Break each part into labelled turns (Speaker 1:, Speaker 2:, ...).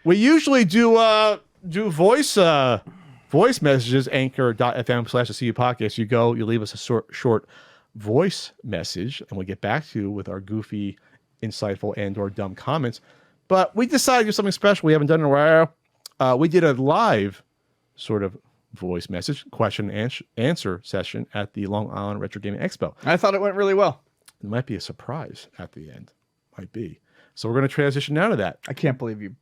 Speaker 1: We usually do voice messages, anchor.fm/the CU podcast. You go, you leave us a short voice message, and we'll get back to you with our goofy, insightful, and/or dumb comments. But we decided to do something special we haven't done in a while. We did a live sort of voice message question and answer session at the Long Island Retro Gaming Expo.
Speaker 2: I thought it went really well.
Speaker 1: There might be a surprise at the end. Might be. So we're going to transition now to that.
Speaker 2: I can't believe you.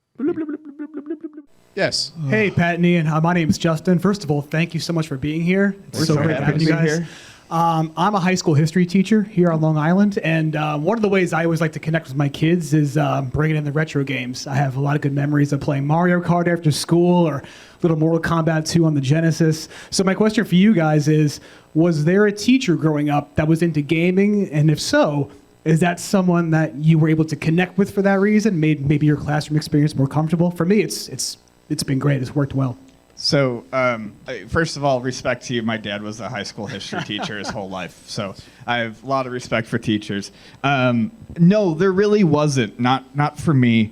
Speaker 1: Yes.
Speaker 3: Hey, Pat and Ian. My name is Justin. First of all, thank you so much for being here. It's so great having you guys. I'm a high school history teacher here on Long Island, and one of the ways I always like to connect with my kids is bringing in the retro games. I have a lot of good memories of playing Mario Kart after school or little Mortal Kombat 2 on the Genesis. So my question for you guys is, was there a teacher growing up that was into gaming? And if so, is that someone that you were able to connect with for that reason, made maybe your classroom experience more comfortable? For me, it's been great. It's worked well.
Speaker 2: So, first of all, respect to you. My dad was a high school history teacher his whole life, so I have a lot of respect for teachers. No, there really wasn't. Not for me.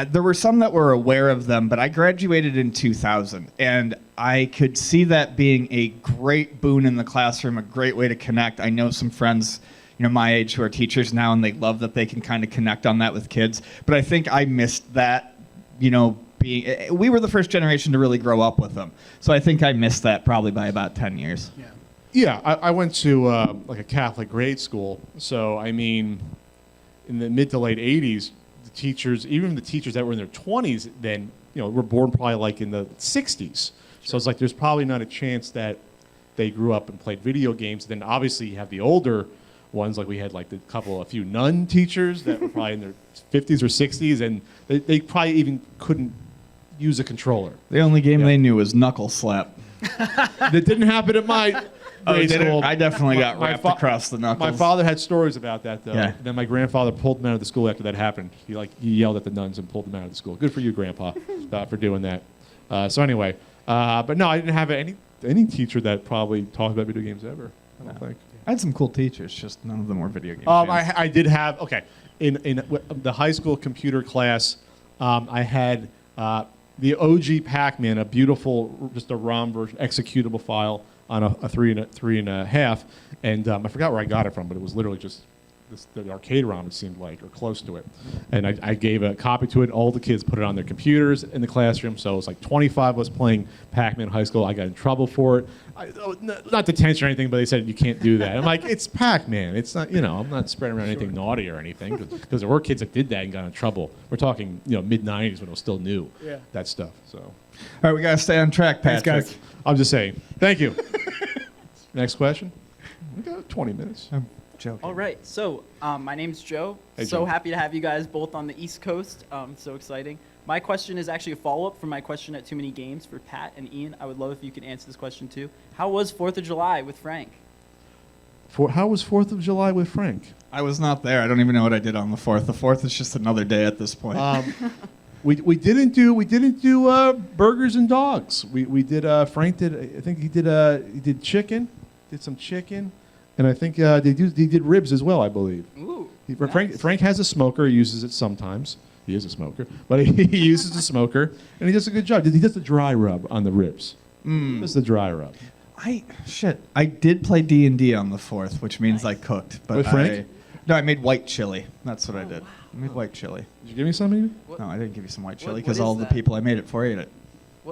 Speaker 2: There were some that were aware of them, but I graduated in 2000, and I could see that being a great boon in the classroom, a great way to connect. I know some friends, my age who are teachers now, and they love that they can kind of connect on that with kids. But I think I missed that, we were the first generation to really grow up with them. So I think I missed that probably by about 10 years.
Speaker 1: Yeah, I went to like a Catholic grade school. So, I mean, in the mid to late 80s, the teachers, even the teachers that were in their 20s then, were born probably like in the 60s. So it's like there's probably not a chance that they grew up and played video games. Then obviously you have the older ones, like we had like a few nun teachers that were probably in their 50s or 60s, and they probably even couldn't use a controller.
Speaker 2: The only game they knew was Knuckle Slap.
Speaker 1: That didn't happen at my grade school.
Speaker 2: I definitely got wrapped across the knuckles.
Speaker 1: My father had stories about that, though.
Speaker 2: Yeah.
Speaker 1: Then my grandfather pulled them out of the school after that happened. He yelled at the nuns and pulled them out of the school. Good for you, Grandpa, for doing that. So anyway, but no, I didn't have any teacher that probably talked about video games ever. I don't think.
Speaker 2: I had some cool teachers, just none of them were video game fans.
Speaker 1: I did have, in the high school computer class, I had the OG Pac-Man, a beautiful, just a ROM version, executable file on a 3.5, and I forgot where I got it from, but it was literally just the arcade ROM, it seemed like, or close to it. And I gave a copy to it. All the kids put it on their computers in the classroom, so it was like 25 of us playing Pac-Man in high school. I got in trouble for it. Not detention or anything, but they said you can't do that. I'm like, it's Pac-Man. It's not, I'm not spreading around anything naughty or anything, because there were kids that did that and got in trouble. We're talking, mid-90s when it was still new, that stuff. So,
Speaker 2: all right, we got to stay on track, Patrick.
Speaker 3: Thanks, guys.
Speaker 1: I'm just saying. Thank you. Next question. We got 20 minutes.
Speaker 2: Joking.
Speaker 4: All right, so my name's Joe.
Speaker 1: Hey,
Speaker 4: so
Speaker 1: Joe.
Speaker 4: happy to have you guys both on the East Coast. So exciting. My question is actually a follow-up from my question at Too Many Games for Pat and Ian. I would love if you could answer this question too. How was 4th of July with Frank?
Speaker 1: How was 4th of July with Frank?
Speaker 2: I was not there. I don't even know what I did on the 4th. The 4th is just another day at this point.
Speaker 1: We didn't do burgers and dogs. We did Frank did, I think he did chicken, did some chicken. And I think they did ribs as well, I believe.
Speaker 4: Ooh,
Speaker 1: Frank has a smoker. He uses it sometimes. He is a smoker. But he uses the smoker, and he does a good job. He does the dry rub on the ribs. He does the dry rub.
Speaker 2: I did play D&D on the 4th, which means I cooked. But
Speaker 1: With Frank?
Speaker 2: I made white chili. That's what I did. I made white chili.
Speaker 1: Did you give me some, maybe?
Speaker 2: No, I didn't give you some white chili
Speaker 4: What
Speaker 2: because
Speaker 4: is
Speaker 2: all the
Speaker 4: that?
Speaker 2: people I made it for ate it.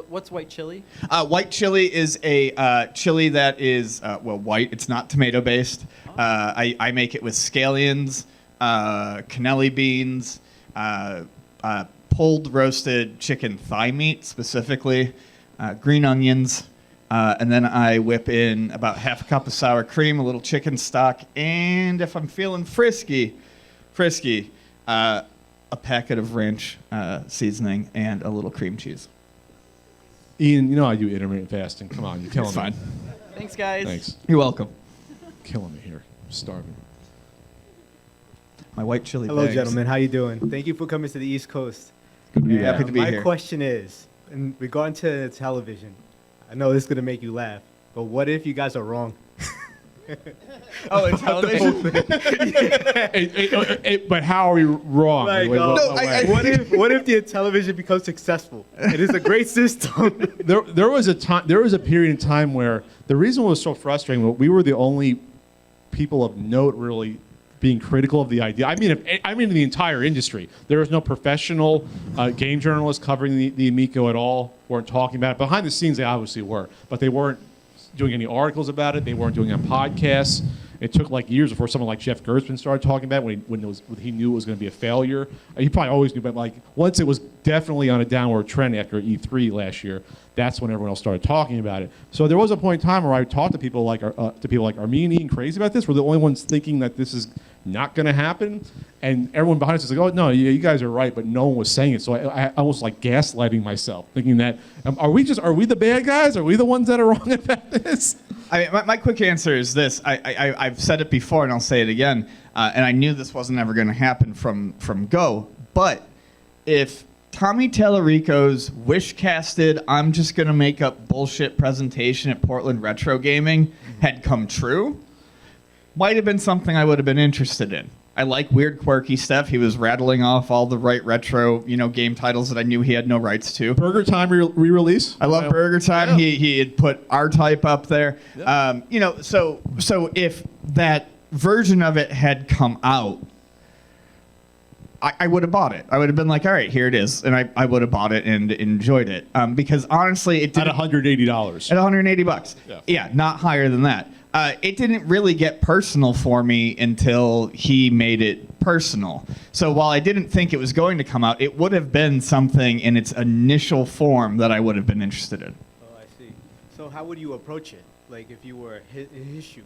Speaker 4: What's white chili?
Speaker 2: White chili is a chili that is, white. It's not tomato-based. I make it with scallions, cannelli beans, pulled roasted chicken thigh meat specifically, green onions, and then I whip in about half a cup of sour cream, a little chicken stock, and if I'm feeling frisky, a packet of ranch seasoning and a little cream cheese.
Speaker 1: Ian, I do intermittent fasting. Come on, you're killing
Speaker 2: It's
Speaker 1: me.
Speaker 2: fine.
Speaker 4: Thanks, guys.
Speaker 1: Thanks.
Speaker 2: You're welcome.
Speaker 1: Killing me here. I'm starving.
Speaker 2: My white chili
Speaker 5: Hello,
Speaker 2: bags.
Speaker 5: gentlemen. How you doing? Thank you for coming to the East Coast.
Speaker 2: Good to be
Speaker 5: And,
Speaker 2: happy to be
Speaker 5: my
Speaker 2: here.
Speaker 5: question is, in regard to television, I know this is going to make you laugh, but what if you guys are wrong?
Speaker 2: Oh, in television?
Speaker 1: But how are we wrong?
Speaker 5: Like,
Speaker 1: Wait,
Speaker 2: No,
Speaker 5: what if the Intellivision becomes successful? It is a great system.
Speaker 1: there was a period in time where the reason it was so frustrating, we were the only people of note really being critical of the idea. I mean the entire industry. There was no professional game journalists covering the Amico at all, weren't talking about it. Behind the scenes, they obviously were, but they weren't doing any articles about it. They weren't doing it on podcasts. It took like years before someone like Jeff Gerstmann started talking about it when he knew it was going to be a failure. He probably always knew, but like once it was definitely on a downward trend after E3 last year, that's when everyone else started talking about it. So there was a point in time where I talked to people like are me and Ian crazy about this? We're the only ones thinking that this is not going to happen, and everyone behind us is like, oh no, you guys are right, but no one was saying it. So I almost like gaslighting myself, thinking that are we the bad guys? Are we the ones that are wrong about this?
Speaker 2: I mean, my quick answer is this. I've said it before, and I'll say it again. And I knew this wasn't ever going to happen from Go. But if Tommy Tallarico's wish-casted, I'm just going to make up bullshit presentation at Portland Retro Gaming had come true, might have been something I would have been interested in. I like weird, quirky stuff. He was rattling off all the right retro, game titles that I knew he had no rights to.
Speaker 1: Burger Time re-release.
Speaker 2: I love Burger Time.
Speaker 1: Yeah.
Speaker 2: He had put R-Type up there.
Speaker 1: Yeah.
Speaker 2: So if that version of it had come out, I would have bought it. I would have been like, all right, here it is, and I would have bought it and enjoyed it. Because honestly, it did
Speaker 1: At $180.
Speaker 2: at $180.
Speaker 1: Yeah.
Speaker 2: Yeah, not higher than that. It didn't really get personal for me until he made it personal. So while I didn't think it was going to come out, it would have been something in its initial form that I would have been interested in.
Speaker 5: Oh, I see. So how would you approach it? Like if you were in his shoes,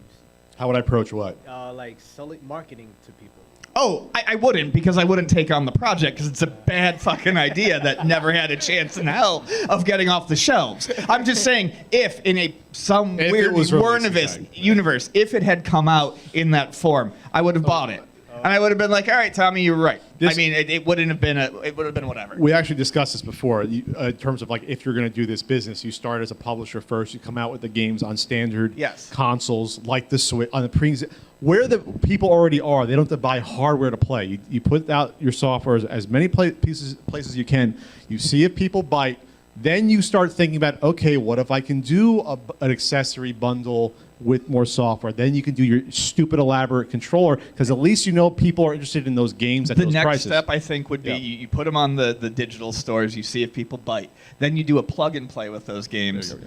Speaker 1: How would I approach what?
Speaker 5: like selling marketing to people.
Speaker 2: Oh, I wouldn't, because I wouldn't take on the project because it's a bad fucking idea that never had a chance in hell of getting off the shelves. I'm just saying, if in some
Speaker 1: If
Speaker 2: weird
Speaker 1: it was released,
Speaker 2: universe, if it had come out in that form, I would have bought it. And I would have been like, all right, Tommy, you were right.
Speaker 1: This-
Speaker 2: I mean, it wouldn't have been it would have been whatever.
Speaker 1: We actually discussed this before in terms of like if you're going to do this business, you start as a publisher first. You come out with the games on standard
Speaker 2: Yes.
Speaker 1: consoles like the Switch on the where the people already are. They don't have to buy hardware to play. You put out your software as many places you can. You see if people bite. Then you start thinking about, okay, what if I can do an accessory bundle with more software? Then you can do your stupid elaborate controller because at least you know people are interested in those games at
Speaker 2: The
Speaker 1: those
Speaker 2: next
Speaker 1: prices.
Speaker 2: step, I think, would be
Speaker 1: Yeah.
Speaker 2: you put them on the digital stores. You see if people bite. Then you do a plug and play with those games.
Speaker 1: There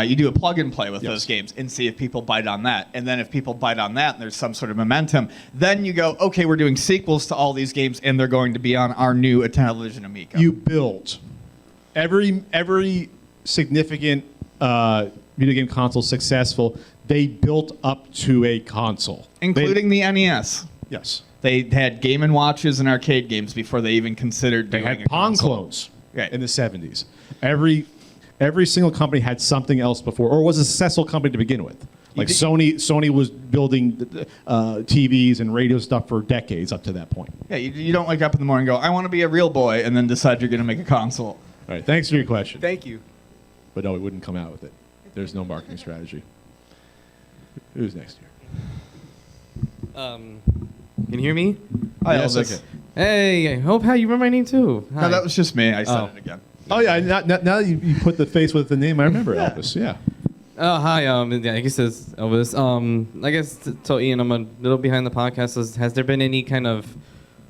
Speaker 1: you
Speaker 2: You do a plug and play with
Speaker 1: Yes.
Speaker 2: those games and see if people bite on that. And then if people bite on that and there's some sort of momentum, then you go, okay, we're doing sequels to all these games and they're going to be on our new Intellivision Amico.
Speaker 1: You build every significant video game console successful. They built up to a console,
Speaker 2: Including the NES.
Speaker 1: yes.
Speaker 2: They had Game & Watches and arcade games before they even considered
Speaker 1: They
Speaker 2: doing
Speaker 1: had
Speaker 2: a
Speaker 1: Pong
Speaker 2: console.
Speaker 1: clones
Speaker 2: Right.
Speaker 1: in the 70s. Every single company had something else before, or was a successful company to begin with. Like
Speaker 2: did-
Speaker 1: Sony was building TVs and radio stuff for decades up to that point.
Speaker 2: Yeah, you don't wake up in the morning and go, I want to be a real boy, and then decide you're going to make a console.
Speaker 1: All right, thanks for your question.
Speaker 5: Thank you.
Speaker 1: But no, we wouldn't come out with it. There's no marketing strategy. Who's next year?
Speaker 6: Can you hear me?
Speaker 2: Hi,
Speaker 1: Yes,
Speaker 2: Elvis.
Speaker 1: okay.
Speaker 6: Hey, I hope you remember my name too. Hi.
Speaker 2: No, that was just me. I said
Speaker 6: Oh.
Speaker 2: it again.
Speaker 1: Oh yeah, now that you put the face with the name, I remember Elvis. Yeah.
Speaker 6: Oh, hi. Yeah, I guess it's Elvis. I guess to tell Ian, I'm a little behind the podcast. So has there been any kind of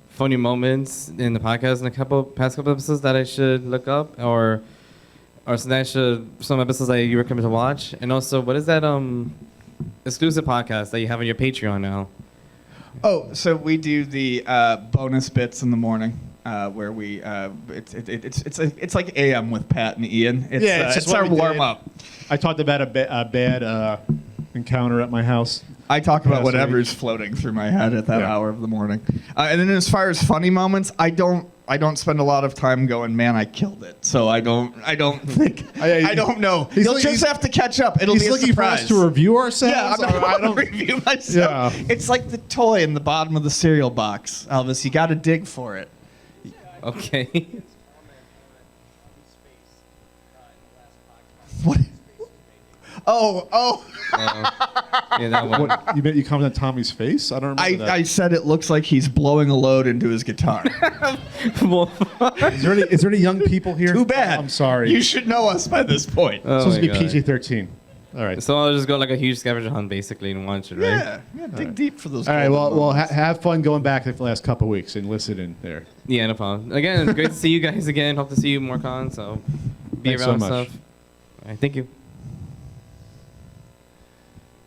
Speaker 6: funny moments in the podcast in the past couple episodes that I should look up, or some episodes that you recommend to watch? And also, what is that exclusive podcast that you have on your Patreon now?
Speaker 2: Oh, so we do the bonus bits in the morning, where we it's like AM with Pat and Ian. It's,
Speaker 1: Yeah, it's just
Speaker 2: it's
Speaker 1: what
Speaker 2: our
Speaker 1: we did.
Speaker 2: warm up.
Speaker 1: I talked about a bad encounter at my house.
Speaker 2: I talk about
Speaker 1: Yeah,
Speaker 2: whatever's floating through my head at that
Speaker 1: Yeah.
Speaker 2: hour of the morning. And then as far as funny moments, I don't spend a lot a time going, man, I killed it. So I don't think I don't know.
Speaker 1: He's
Speaker 2: You'll
Speaker 1: like-
Speaker 2: just
Speaker 1: he's-
Speaker 2: have to catch up. It'll
Speaker 1: He's
Speaker 2: be a
Speaker 1: looking
Speaker 2: surprise.
Speaker 1: for us to review ourselves.
Speaker 2: Yeah, I'm not
Speaker 1: I
Speaker 2: going to review myself.
Speaker 1: Yeah.
Speaker 2: It's like the toy in the bottom of the cereal box, Elvis. You got to dig for it.
Speaker 6: Okay.
Speaker 2: What? Oh.
Speaker 6: Yeah, that one.
Speaker 1: What you commented on Tommy's face? I don't remember that.
Speaker 2: I said it looks like he's blowing a load into his guitar.
Speaker 6: Well,
Speaker 1: Is there any young people here?
Speaker 2: Too bad.
Speaker 1: I'm sorry.
Speaker 2: You should know us by this point.
Speaker 6: oh
Speaker 1: It's supposed to
Speaker 6: my
Speaker 1: be
Speaker 6: God.
Speaker 1: PG-13. All right.
Speaker 6: So I'll just go like a huge scavenger hunt basically and watch it, right?
Speaker 2: Yeah, dig deep for those.
Speaker 1: All right.
Speaker 2: golden
Speaker 1: Well,
Speaker 2: moments.
Speaker 1: have fun going back the last couple of weeks and listen in there.
Speaker 6: Yeah, no problem. Again, great to see you guys again. Hope to see you more cons. So be
Speaker 1: Thanks so
Speaker 6: around
Speaker 1: much.
Speaker 6: stuff. All right, thank you.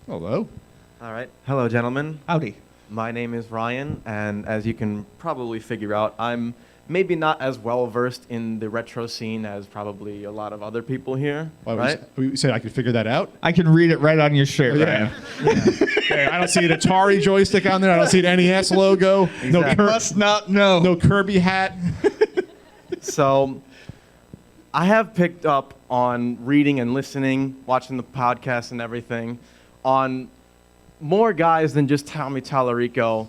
Speaker 1: Hello.
Speaker 7: All right. Hello, gentlemen.
Speaker 2: Howdy.
Speaker 7: My name is Ryan, and as you can probably figure out, I'm maybe not as well versed in the retro scene as probably a lot of other people here,
Speaker 1: Well,
Speaker 7: right?
Speaker 1: You said I could figure that out.
Speaker 2: I can read it right on your shirt,
Speaker 1: Yeah.
Speaker 2: Ryan.
Speaker 1: Okay, I don't see an Atari joystick on there. I don't see an NES logo. No,
Speaker 7: Exactly.
Speaker 2: Must not know.
Speaker 1: no Kirby hat.
Speaker 7: So, I have picked up on reading and listening, watching the podcast and everything, on more guys than just Tommy Tallarico.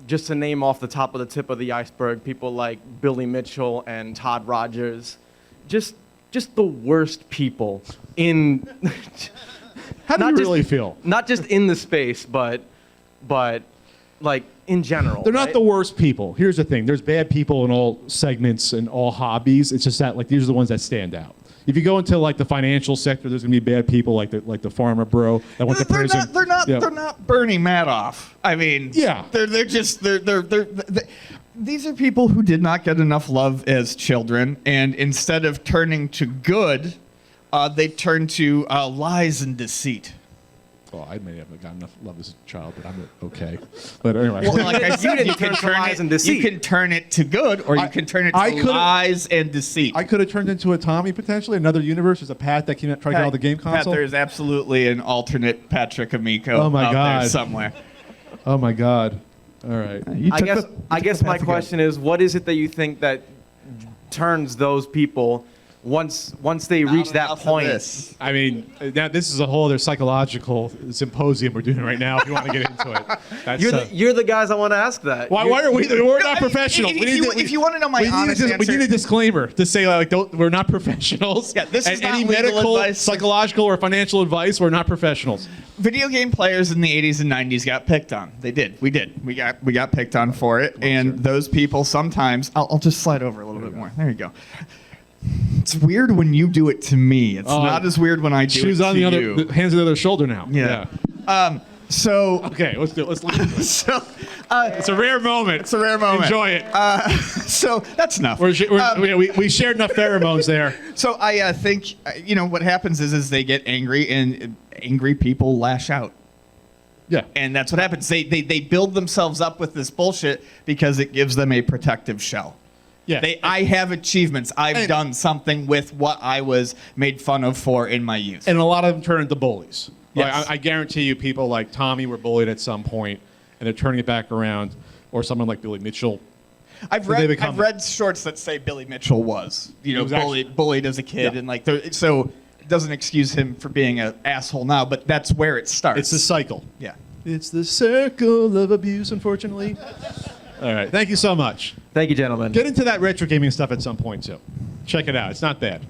Speaker 7: Just to name off the top of the tip of the iceberg, people like Billy Mitchell and Todd Rogers, just the worst people in.
Speaker 1: How do
Speaker 7: Not
Speaker 1: you
Speaker 7: just-
Speaker 1: really feel?
Speaker 7: Not just in the space, but like in general.
Speaker 1: They're not
Speaker 7: right?
Speaker 1: the worst people. Here's the thing: there's bad people in all segments and all hobbies. It's just that like these are the ones that stand out. If you go into like the financial sector, there's gonna be bad people like the farmer bro that went to
Speaker 2: They're
Speaker 1: prison.
Speaker 2: not. They're not.
Speaker 1: Yeah.
Speaker 2: They're not Bernie Madoff. I mean,
Speaker 1: Yeah.
Speaker 2: They're just. These are people who did not get enough love as children, and instead of turning to good, they turned to lies and deceit.
Speaker 1: Well, I may have got enough love as a child, but I'm okay. But anyway,
Speaker 2: Well, like I said,
Speaker 7: didn't
Speaker 2: you can
Speaker 7: turn to
Speaker 2: turn
Speaker 7: lies
Speaker 2: it.
Speaker 7: and deceit.
Speaker 2: You can turn it to good, or you
Speaker 1: I-
Speaker 2: can turn it
Speaker 1: I
Speaker 2: to
Speaker 1: could've-
Speaker 2: lies and deceit.
Speaker 1: I could have turned into a Tommy potentially. Another universe. There's a Pat that came out trying to get all the game
Speaker 2: Pat,
Speaker 1: console.
Speaker 2: there's absolutely an alternate Patrick Amico
Speaker 1: Oh my
Speaker 2: out
Speaker 1: God.
Speaker 2: there somewhere.
Speaker 1: Oh my God! All right.
Speaker 7: I guess my question is, what is it that you think that turns those people once they reach that point?
Speaker 1: I mean, now this is a whole other psychological symposium we're doing right now. If you want to get into it, that's,
Speaker 7: You're the guys I want to ask that.
Speaker 1: why are we? We're not professionals.
Speaker 2: If you want to know my
Speaker 1: we need,
Speaker 2: honest
Speaker 1: we
Speaker 2: answer,
Speaker 1: need a disclaimer to say like, we're not professionals.
Speaker 2: Yeah, this is
Speaker 1: and
Speaker 2: not
Speaker 1: any
Speaker 2: legal
Speaker 1: medical,
Speaker 2: advice.
Speaker 1: psychological, or financial advice. We're not professionals.
Speaker 2: video game players in the 80s and 90s got picked on. They did. We did. We got picked on for it. And those people sometimes. I'll just slide over a little bit more. There you go. It's weird when you do it to me. It's not as weird when I do
Speaker 1: Shoes
Speaker 2: it
Speaker 1: on
Speaker 2: to
Speaker 1: the other,
Speaker 2: you.
Speaker 1: the hands on the other shoulder now.
Speaker 2: Yeah. So
Speaker 1: Okay, let's do it. Let's leave it.
Speaker 2: so
Speaker 1: It's a rare moment.
Speaker 2: it's a rare moment.
Speaker 1: Enjoy it.
Speaker 2: So that's enough.
Speaker 1: we shared enough pheromones there.
Speaker 2: So I think what happens is they get angry, and angry people lash out.
Speaker 1: Yeah.
Speaker 2: And that's what happens. They build themselves up with this bullshit because it gives them a protective shell.
Speaker 1: Yeah.
Speaker 2: I have achievements. I've done something with what I was made fun of for in my youth.
Speaker 1: And a lot of them turn into bullies. Like,
Speaker 2: Yes.
Speaker 1: I guarantee you people like Tommy were bullied at some point, and they're turning it back around. Or someone like Billy Mitchell.
Speaker 2: I've
Speaker 1: they
Speaker 2: read
Speaker 1: become-
Speaker 2: shorts that say Billy Mitchell was
Speaker 1: Exactly.
Speaker 2: bullied as a kid,
Speaker 1: Yeah.
Speaker 2: and like so it doesn't excuse him for being an asshole now, but that's where it starts.
Speaker 1: It's the cycle.
Speaker 2: Yeah.
Speaker 1: It's the circle of abuse, unfortunately. All right. Thank you so much.
Speaker 7: Thank you, gentlemen.
Speaker 1: Get into that retro gaming stuff at some point, too. Check it out. It's not bad.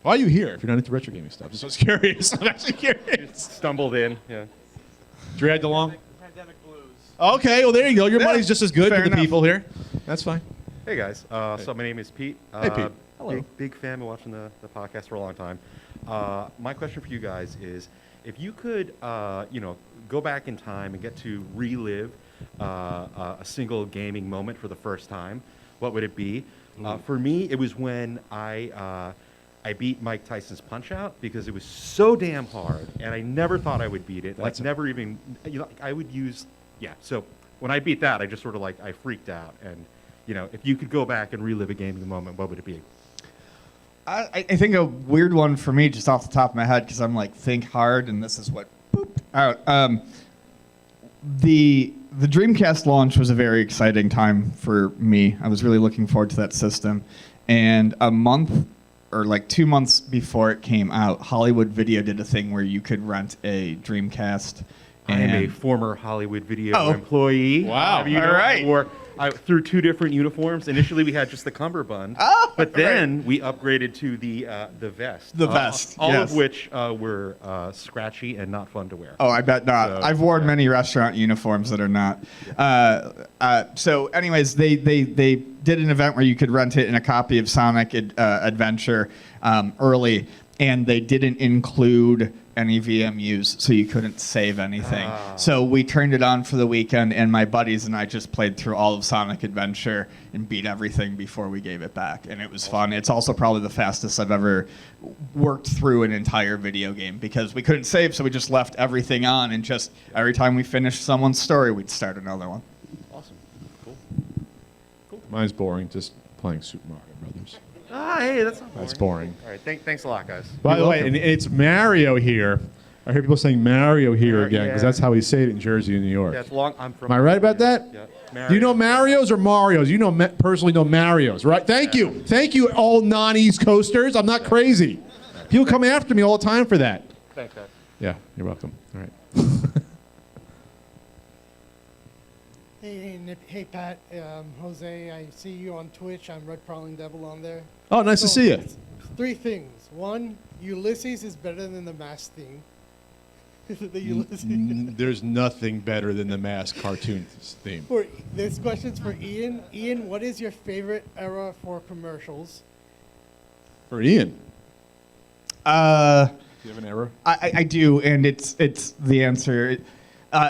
Speaker 1: Why are you here if you're not into retro gaming stuff? Just was curious. I'm actually curious.
Speaker 5: Stumbled in. Yeah.
Speaker 1: Dragged along? Okay, well, there you go. Your
Speaker 2: Yeah,
Speaker 1: money's just as good
Speaker 2: fair
Speaker 1: for the
Speaker 2: enough.
Speaker 1: people here. That's fine.
Speaker 5: Hey guys. So my name is Pete.
Speaker 1: Hey, Pete.
Speaker 2: Hello.
Speaker 5: Big fan of watching the podcast for a long time. My question for you guys is, if you could, go back in time and get to relive a single gaming moment for the first time, what would it be? For me, it was when I beat Mike Tyson's Punch-Out because it was so damn hard, and I never thought I would beat it.
Speaker 1: That's
Speaker 5: Never even, I would use, So when I beat that, I just sort of I freaked out. And, if you could go back and relive a gaming moment, what would it be?
Speaker 2: I think a weird one for me, just off the top of my head, because I'm like, think hard, and this is what booped out. The Dreamcast launch was a very exciting time for me. I was really looking forward to that system. And a month or 2 months before it came out, Hollywood Video did a thing where you could rent a Dreamcast
Speaker 5: I am a
Speaker 2: And-
Speaker 5: former Hollywood video
Speaker 2: Oh.
Speaker 5: employee.
Speaker 1: Wow.
Speaker 5: You know,
Speaker 2: All right.
Speaker 5: I through 2 different uniforms. Initially, we had just the cummerbund,
Speaker 2: Oh,
Speaker 5: but then we upgraded to the vest.
Speaker 2: The vest,
Speaker 5: all
Speaker 2: yes.
Speaker 5: of which were scratchy and not fun to wear.
Speaker 2: Oh, I bet not.
Speaker 5: So,
Speaker 2: I've worn many restaurant uniforms that are not. So, anyways, they did an event where you could rent it in a copy of Sonic Adventure early, and they didn't include any VMUs, so you couldn't save anything. So we turned it on for the weekend, and my buddies and I just played through all of Sonic Adventure and beat everything before we gave it back, and it was fun. It's also probably the fastest I've ever worked through an entire video game because we couldn't save, so we just left everything on, and just every time we finished someone's story, we'd start another one.
Speaker 5: Awesome. Cool.
Speaker 1: Mine's boring, just playing Super Mario Brothers.
Speaker 5: Hey, that's not boring.
Speaker 1: That's boring.
Speaker 5: All right, thanks a lot, guys.
Speaker 1: By the way, and it's Mario here. I hear people saying Mario here again because
Speaker 5: yeah.
Speaker 1: that's how we say it in Jersey and New York.
Speaker 5: Yeah, it's long. I'm from.
Speaker 1: Am I right about that?
Speaker 5: Yeah.
Speaker 1: Do you know Marios or Marios? You know personally know Marios, right? Thank you, all non-East Coasters. I'm not crazy. People come after me all the time for that.
Speaker 5: Thanks, guys.
Speaker 1: Yeah, you're welcome. All right.
Speaker 8: Hey, Pat, Jose, I see you on Twitch. I'm Red Prowling Devil on there.
Speaker 1: Oh, nice to see you.
Speaker 8: 3 things. 1, Ulysses is better than the Mask theme. The Ulysses.
Speaker 1: There's nothing better than the Mask cartoon theme.
Speaker 8: This question's for Ian. Ian, what is your favorite era for commercials?
Speaker 1: For Ian, do you have an error?
Speaker 2: I do, and it's the answer.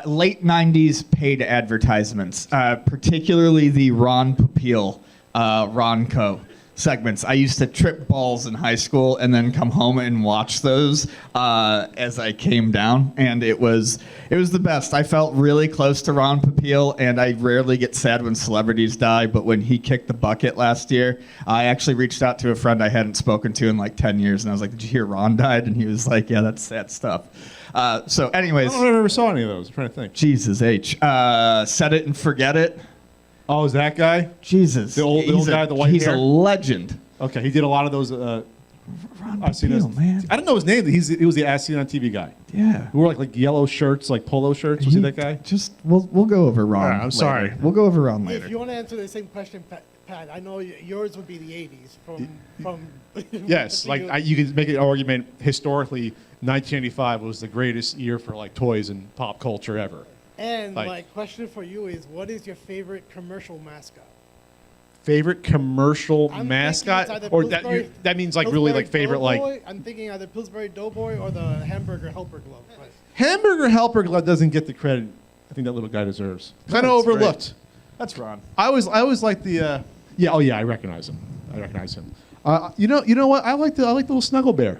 Speaker 2: Late 90s paid advertisements, particularly the Ron Popeil, Ronco segments. I used to trip balls in high school and then come home and watch those as I came down, and it was the best. I felt really close to Ron Popeil, and I rarely get sad when celebrities die, but when he kicked the bucket last year, I actually reached out to a friend I hadn't spoken to in like 10 years, and I was like, "Did you hear Ron died?" And he was like, "Yeah, that's sad stuff." So anyways,
Speaker 1: I don't know if I ever saw any of those. I'm trying to think.
Speaker 2: Jesus H. Set It and Forget It.
Speaker 1: Oh, is that guy?
Speaker 2: Jesus.
Speaker 1: The old guy with the white
Speaker 2: he's
Speaker 1: hair?
Speaker 2: a legend.
Speaker 1: Okay, he did a lot of those. I've seen
Speaker 2: Popeil,
Speaker 1: those.
Speaker 2: man.
Speaker 1: I don't know his name. He was the As Seen on TV guy.
Speaker 2: Yeah.
Speaker 1: Who wore like yellow shirts, like polo shirts. Was he that guy?
Speaker 2: Just we'll go over Ron.
Speaker 1: All right, I'm
Speaker 2: later.
Speaker 1: sorry.
Speaker 2: We'll go over Ron
Speaker 8: If
Speaker 2: later.
Speaker 8: you want to answer the same question, Pat, I know yours would be the 80s from
Speaker 1: Yes, like you could make an argument historically. 1985 was the greatest year for like toys and pop culture ever.
Speaker 8: And
Speaker 1: like-
Speaker 8: my question for you is, what is your favorite commercial mascot?
Speaker 1: Favorite commercial
Speaker 8: I'm thinking
Speaker 1: mascot,
Speaker 8: it's either
Speaker 1: or
Speaker 8: Pillsbury-
Speaker 1: that means like really like
Speaker 8: Pillsbury
Speaker 1: favorite like
Speaker 8: Doughboy. I'm thinking either Pillsbury Doughboy or the Hamburger Helper Glove. But
Speaker 1: Hamburger Helper Glove doesn't get the credit I think that little guy deserves. Kind of
Speaker 2: that's great.
Speaker 1: overlooked.
Speaker 2: That's Ron.
Speaker 1: I always like the yeah. Oh yeah, I recognize him. You know what? I like the little Snuggle Bear.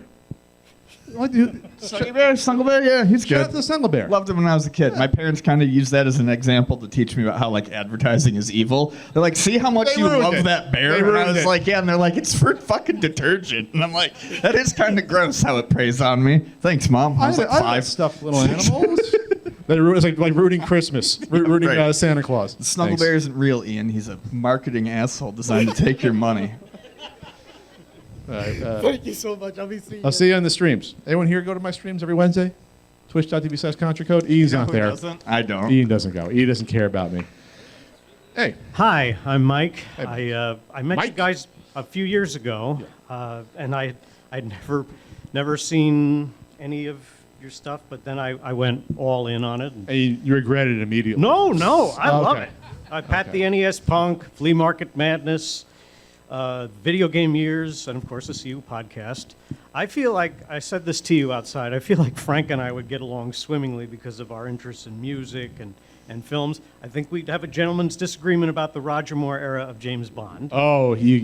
Speaker 1: I like the,
Speaker 2: Snuggle Bear, yeah, he's
Speaker 1: shout out
Speaker 2: good.
Speaker 1: to the Snuggle Bear.
Speaker 2: Loved him when I was a kid. My parents kind of used that as an example to teach me about how like advertising is evil. They're like, "See how much
Speaker 1: They
Speaker 2: you
Speaker 1: ruined
Speaker 2: love
Speaker 1: it.
Speaker 2: that bear?"
Speaker 1: They
Speaker 2: And I
Speaker 1: ruined
Speaker 2: was
Speaker 1: it.
Speaker 2: like, "Yeah." And they're like, "It's for fucking detergent." And I'm like, "That is kind of gross how it preys on me." Thanks, Mom. I was like
Speaker 1: I
Speaker 2: 5.
Speaker 1: stuffed little animals. It's like rooting Christmas, rooting
Speaker 2: Right.
Speaker 1: Santa Claus.
Speaker 2: Snuggle
Speaker 1: Thanks.
Speaker 2: Bear isn't real, Ian. He's a marketing asshole designed to take your money.
Speaker 1: All right,
Speaker 8: thank you so much. I'll be seeing
Speaker 1: I'll see you on the streams. Anyone here go to my streams every Wednesday? Twitch.tv/ContraCode. Ian's not there.
Speaker 2: I don't.
Speaker 1: Ian doesn't go. Ian doesn't care about me. Hey,
Speaker 9: Hi, I'm Mike.
Speaker 1: Hey,
Speaker 9: I met
Speaker 1: Mike.
Speaker 9: you guys a few years ago, and I'd never seen any of your stuff, but then I went all in on it.
Speaker 1: and you regret it immediately.
Speaker 9: No, I love
Speaker 1: Okay.
Speaker 9: it. Pat the NES Punk, Flea Market Madness, Video Game Years, and of course the CU podcast. I feel like, I said this to you outside, I feel like Frank and I would get along swimmingly because of our interests in music and films. I think we'd have a gentleman's disagreement about the Roger Moore era of James Bond.
Speaker 1: Oh, he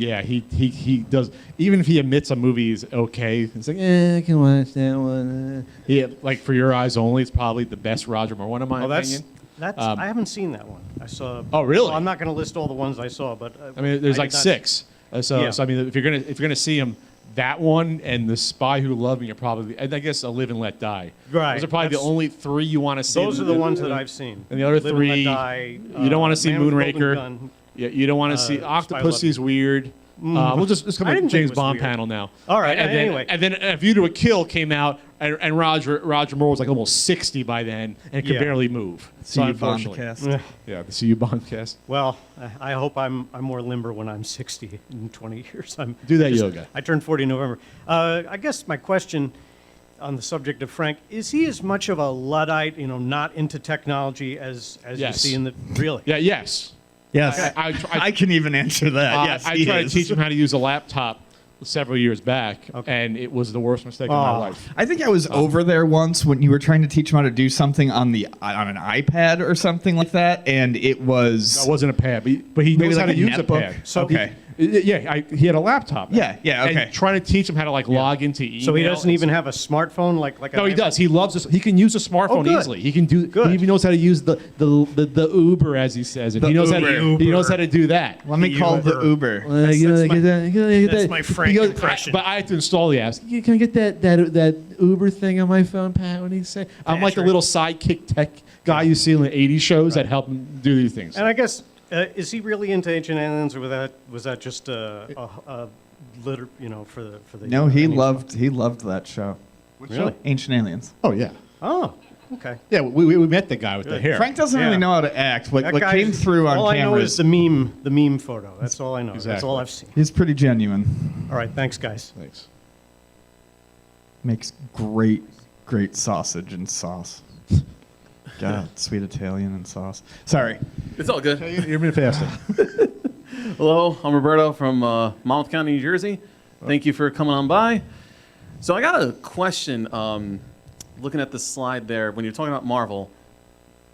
Speaker 1: does. Even if he admits a movie is okay, it's like, I can watch that one. Like For Your Eyes Only, it's probably the best Roger Moore one, in my opinion.
Speaker 9: I haven't seen that one. I saw.
Speaker 1: Oh, really?
Speaker 9: Well, I'm not going to list all the ones I saw, but
Speaker 1: I mean, there's
Speaker 9: I
Speaker 1: like
Speaker 9: did not-
Speaker 1: 6. So
Speaker 9: Yeah.
Speaker 1: I mean, if you're gonna see him, that one and The Spy Who Loved Me are probably, and I guess A Live and Let Die.
Speaker 9: Right.
Speaker 1: Those are probably the
Speaker 9: That's-
Speaker 1: only 3 you want to see.
Speaker 9: Those are the ones that I've seen.
Speaker 1: And the other
Speaker 9: Live and Let
Speaker 1: 3,
Speaker 9: Die,
Speaker 1: you don't want to see
Speaker 9: Man with the Golden
Speaker 1: Moonraker.
Speaker 9: Gun.
Speaker 1: Yeah, you don't want to see
Speaker 9: Spy Who Loved
Speaker 1: Octopussy is weird. We'll just come
Speaker 9: I
Speaker 1: to
Speaker 9: didn't think it
Speaker 1: James
Speaker 9: was
Speaker 1: Bond
Speaker 9: weird.
Speaker 1: panel now.
Speaker 9: All right,
Speaker 1: And
Speaker 9: anyway.
Speaker 1: then A View to a Kill came out, and Roger Moore was like almost 60 by then and could
Speaker 9: Yeah.
Speaker 1: barely move.
Speaker 2: See you,
Speaker 1: unfortunately.
Speaker 2: Bondcast.
Speaker 1: Yeah, the CU Bondcast.
Speaker 9: Well, I hope I'm more limber when I'm 60 in 20 years.
Speaker 1: Do that yoga.
Speaker 9: I turned 40 in November. I guess my question on the subject of Frank, is he as much of a Luddite, not into technology as you
Speaker 1: Yes.
Speaker 9: see in the really?
Speaker 1: Yeah, yes.
Speaker 2: Yes.
Speaker 1: I
Speaker 2: can even answer that. Yes,
Speaker 1: I
Speaker 2: he
Speaker 1: tried to
Speaker 2: is.
Speaker 1: teach him how to use a laptop several years back, and it was the worst mistake of my life.
Speaker 2: I think I was over there once when you were trying to teach him how to do something on an iPad or something like that, and it was
Speaker 1: It wasn't a pad, but he
Speaker 2: maybe
Speaker 1: knows
Speaker 2: like
Speaker 1: how to
Speaker 2: a
Speaker 1: use a
Speaker 2: netbook?
Speaker 1: pad.
Speaker 2: So okay.
Speaker 1: He had a laptop.
Speaker 2: Yeah, okay.
Speaker 1: And trying to teach him how to log into email.
Speaker 9: So he doesn't even have a smartphone like
Speaker 1: No, he does. He loves this. He can use a smarphone
Speaker 9: good.
Speaker 1: easily. He can do.
Speaker 9: Good.
Speaker 1: He even knows how to use the Uber, as he says it.
Speaker 2: The
Speaker 1: He knows
Speaker 2: Uber.
Speaker 1: how to. He knows how to do that.
Speaker 2: Let me call the Uber.
Speaker 9: That's my Frank impression.
Speaker 1: But I have to install the apps. Can I get that Uber thing on my phone, Pat? What do you say? I'm like the
Speaker 9: sure.
Speaker 1: little sidekick tech guy you see in the '80s shows that help him do these things.
Speaker 9: And I guess, is he really into Ancient Aliens, or was that just a litter, for the?
Speaker 2: No, he
Speaker 9: any-
Speaker 2: loved that show.
Speaker 9: Really?
Speaker 2: Ancient Aliens.
Speaker 1: Oh yeah,
Speaker 9: Oh, okay.
Speaker 1: yeah. We met the guy with the hair.
Speaker 2: Frank doesn't really
Speaker 9: Yeah.
Speaker 2: know how to act. What
Speaker 9: That guy-
Speaker 2: came through on
Speaker 9: all I know is
Speaker 2: cameras.
Speaker 9: the meme photo. That's all I know. That's
Speaker 1: Exactly.
Speaker 9: all I've seen.
Speaker 2: He's pretty genuine.
Speaker 9: All right, thanks, guys.
Speaker 1: Thanks.
Speaker 2: Makes great sausage and sauce. God, sweet Italian and sauce. Sorry.
Speaker 10: It's all good.
Speaker 1: You're being fasting.
Speaker 10: Hello, I'm Roberto from Monmouth County, New Jersey. Thank you for coming on by. So I got a question. Looking at the slide there, when you're talking about Marvel,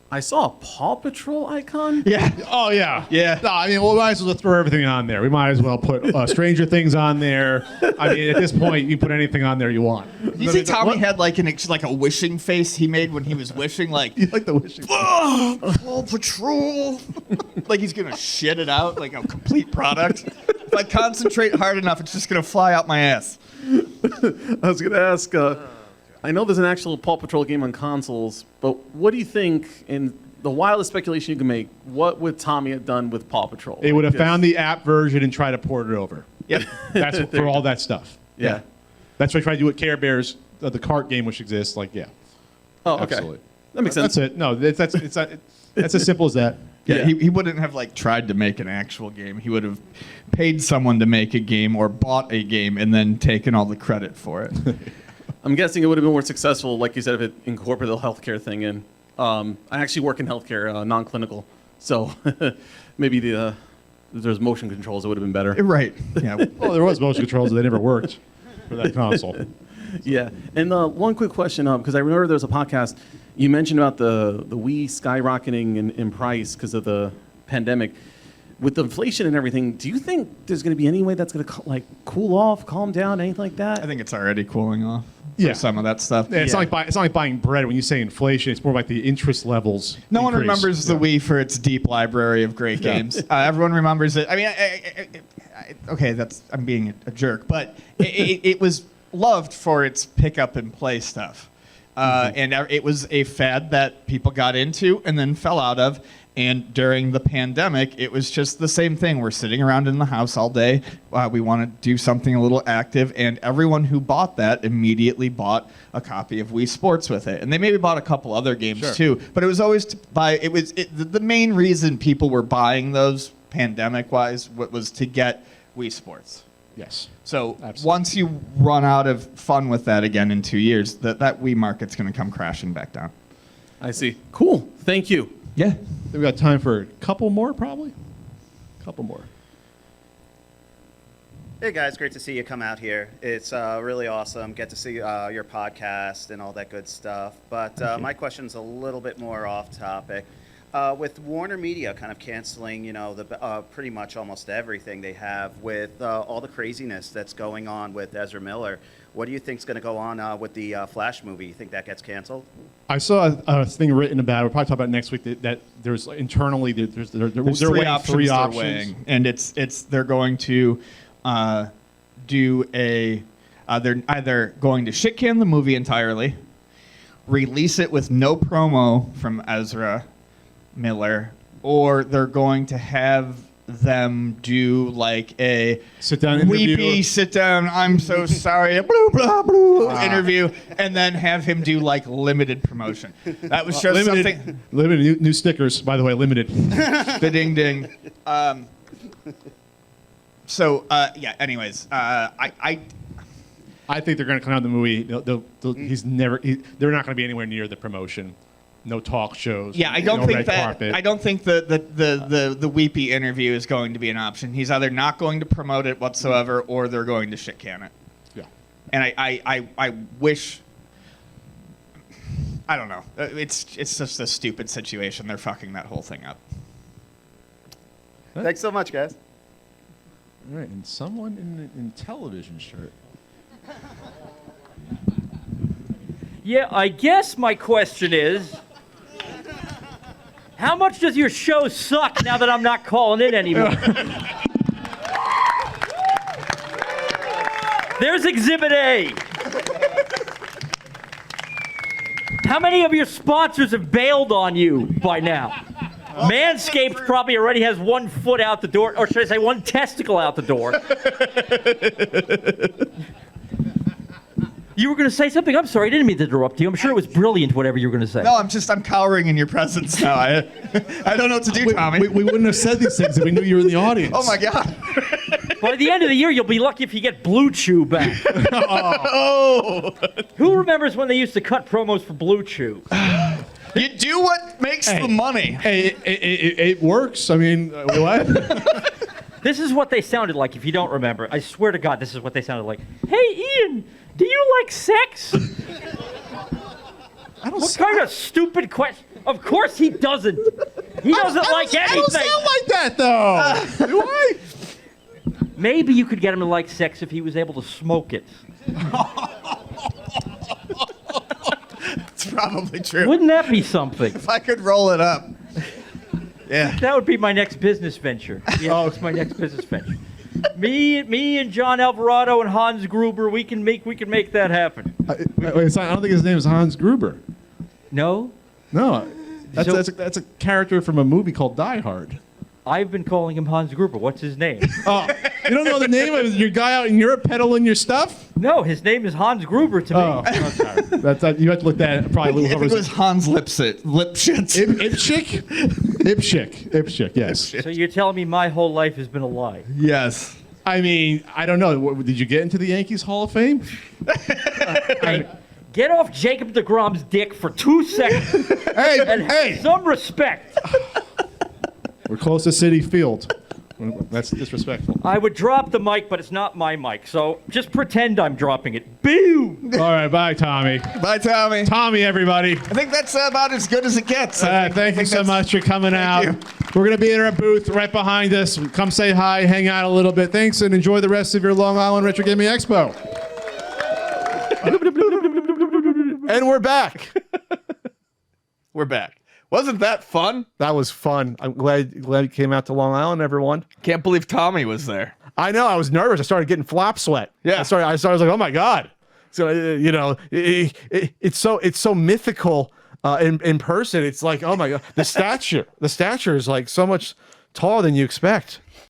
Speaker 10: I saw a Paw Patrol icon.
Speaker 2: Yeah.
Speaker 1: Oh yeah,
Speaker 2: Yeah.
Speaker 1: No, I mean, we might as well throw everything on there. We might as well put Stranger Things on there. I mean, at this point, you put anything on there you want.
Speaker 2: You see, Tommy had like a wishing face he made when he was wishing, like
Speaker 1: You like the wishing?
Speaker 2: Paw Patrol, like he's gonna shit it out like a complete product. If I concentrate hard enough, it's just gonna fly out my ass.
Speaker 10: I was going to ask, I know there's an actual Paw Patrol game on consoles, but what do you think, in the wildest speculation you can make, what would Tommy have done with Paw Patrol?
Speaker 1: It would have
Speaker 10: Because-
Speaker 1: found the app version and tried to port it over.
Speaker 2: Yep.
Speaker 1: That's for all that stuff.
Speaker 10: Yeah.
Speaker 1: That's what I tried to do with Care Bears, the cart game which exists. Like, yeah,
Speaker 10: Oh, okay.
Speaker 1: absolutely.
Speaker 10: That makes sense.
Speaker 1: That's it. No, that's as simple as that.
Speaker 2: Yeah,
Speaker 10: Yeah.
Speaker 2: he wouldn't have like tried to make an actual game. He would have paid someone to make a game or bought a game and then taken all the credit for it.
Speaker 10: I'm guessing it would have been more successful, like you said, if it incorporated the healthcare thing in. I actually work in healthcare, non-clinical, so maybe if there's motion controls, it would have been better.
Speaker 2: Right. Yeah.
Speaker 1: Well, there was motion controls, but they never worked for that console.
Speaker 10: Yeah, and one quick question, because I remember there was a podcast you mentioned about the Wii skyrocketing in price because of the pandemic. With the inflation and everything, do you think there's going to be any way that's going to cool off, calm down, anything like that?
Speaker 2: I think it's already cooling off.
Speaker 1: Yeah.
Speaker 2: For some of that stuff.
Speaker 1: Yeah, it's not like buying bread. When you say inflation, it's more like the interest levels.
Speaker 2: No one
Speaker 1: increase.
Speaker 2: remembers the Wii for its deep library of great games. Everyone remembers it. I mean, okay, I'm being a jerk, but it was loved for its pick up and play stuff. And it was a fad that people got into and then fell out of. And during the pandemic, it was just the same thing. We're sitting around in the house all day. We want to do something a little active. And everyone who bought that immediately bought a copy of Wii Sports with it. And they maybe bought a couple other games too. But it was always to buy. The main reason people were buying those pandemic-wise was to get Wii Sports.
Speaker 1: Yes.
Speaker 2: So
Speaker 1: Absolutely.
Speaker 2: once you run out of fun with that again in 2 years, that Wii market's going to come crashing back down.
Speaker 10: I see. Cool. Thank you.
Speaker 2: Yeah.
Speaker 1: We got time for a couple more, probably. Couple more.
Speaker 11: Hey guys, great to see you come out here. It's really awesome. Get to see your podcast and all that good stuff. But my question's a little bit more off topic. With Warner Media kind of canceling, the pretty much almost everything they have with all the craziness that's going on with Ezra Miller, what do you think's going to go on with the Flash movie? You think that gets canceled?
Speaker 1: I saw a thing written about it. We'll probably talk about it next week. That there's internally
Speaker 2: There's
Speaker 1: they're
Speaker 2: three
Speaker 1: weighing
Speaker 2: options.
Speaker 1: three
Speaker 2: they're
Speaker 1: options.
Speaker 2: weighing, and they're going to do they're either going to shit can the movie entirely, release it with no promo from Ezra Miller, or they're going to have them do like a
Speaker 1: Sit down interview.
Speaker 2: weepy sit down, I'm so sorry, blah blah blah interview, and then have him do like limited promotion. That was just something.
Speaker 1: Limited new stickers, by the way, limited.
Speaker 2: Ding ding. Yeah. Anyways, I
Speaker 1: I think they're going to come out of the movie. They're not going to be anywhere near the promotion. No talk shows.
Speaker 2: Yeah, I don't
Speaker 1: no
Speaker 2: think
Speaker 1: red
Speaker 2: that.
Speaker 1: carpet.
Speaker 2: I don't think the weepy interview is going to be an option. He's either not going to promote it whatsoever, or they're going to shit can it.
Speaker 1: Yeah.
Speaker 2: And I wish. I don't know. It's just a stupid situation. They're fucking that whole thing up.
Speaker 11: Thanks so much, guys.
Speaker 1: All right, and someone in an Intellivision shirt.
Speaker 12: Yeah, I guess my question is, how much does your show suck now that I'm not calling in anymore? There's Exhibit A. How many of your sponsors have bailed on you by now? Manscaped probably already has 1 foot out the door, or should I say 1 testicle out the door. You were going to say something? I'm sorry, I didn't mean to interrupt you. I'm sure it was brilliant, whatever you were going to say.
Speaker 2: No, I'm cowering in your presence now. I don't know what to do, Tommy.
Speaker 1: We wouldn't have said these things if we knew you were in the audience.
Speaker 2: Oh my God.
Speaker 12: By the end of the year, you'll be lucky if you get Blue Chew back.
Speaker 2: Oh.
Speaker 12: Who remembers when they used to cut promos for Blue Chew?
Speaker 2: You do what makes the money.
Speaker 1: Hey, it works. I mean, what?
Speaker 12: This is what they sounded like, if you don't remember. I swear to God, this is what they sounded like. Hey, Ian, do you like sex? What kind of stupid question? Of course he doesn't. He doesn't like anything.
Speaker 1: I don't sound like that, though. Do I?
Speaker 12: Maybe you could get him to like sex if he was able to smoke it.
Speaker 2: It's probably true.
Speaker 12: Wouldn't that be something?
Speaker 2: If I could roll it up. Yeah.
Speaker 12: That would be my next business venture. Yeah, it's my next business venture. Me and John Alvarado and Hans Gruber, we can make that happen.
Speaker 1: I don't think his name is Hans Gruber.
Speaker 12: No?
Speaker 1: No, that's a character from a movie called Die Hard.
Speaker 12: I've been calling him Hans Gruber. What's his name?
Speaker 1: Oh, you don't know the name of your guy out in Europe peddling your stuff?
Speaker 12: No, his name is Hans Gruber to me.
Speaker 1: Oh, okay. You have to look that probably a little
Speaker 2: If it was Hans Lipschitz.
Speaker 1: Ipschick, yes.
Speaker 12: So you're telling me my whole life has been a lie?
Speaker 2: Yes.
Speaker 1: I mean, I don't know. Did you get into the Yankees Hall of Fame?
Speaker 12: Hey, get off Jacob deGrom's dick for 2 seconds.
Speaker 1: Hey.
Speaker 12: Some respect.
Speaker 1: We're close to Citi Field. That's disrespectful.
Speaker 12: I would drop the mic, but it's not my mic, so just pretend I'm dropping it. Boom!
Speaker 1: All right, bye, Tommy.
Speaker 2: Bye, Tommy.
Speaker 1: Tommy, everybody.
Speaker 2: I think that's about as good as it gets.
Speaker 1: Thank you so much for coming out.
Speaker 2: you.
Speaker 1: We're going to be in our booth right behind us. Come say hi, hang out a little bit. Thanks, and enjoy the rest of your Long Island Retro Gaming Expo.
Speaker 7: And we're back.
Speaker 2: We're back. Wasn't that fun?
Speaker 7: That was fun. I'm glad you came out to Long Island, everyone.
Speaker 2: Can't believe Tommy was there.
Speaker 7: I know. I was nervous. I started getting flap sweat.
Speaker 2: Yeah.
Speaker 7: I was like, oh my God. So it's so mythical in person. It's like, oh my God. The stature is like so much taller than you expect.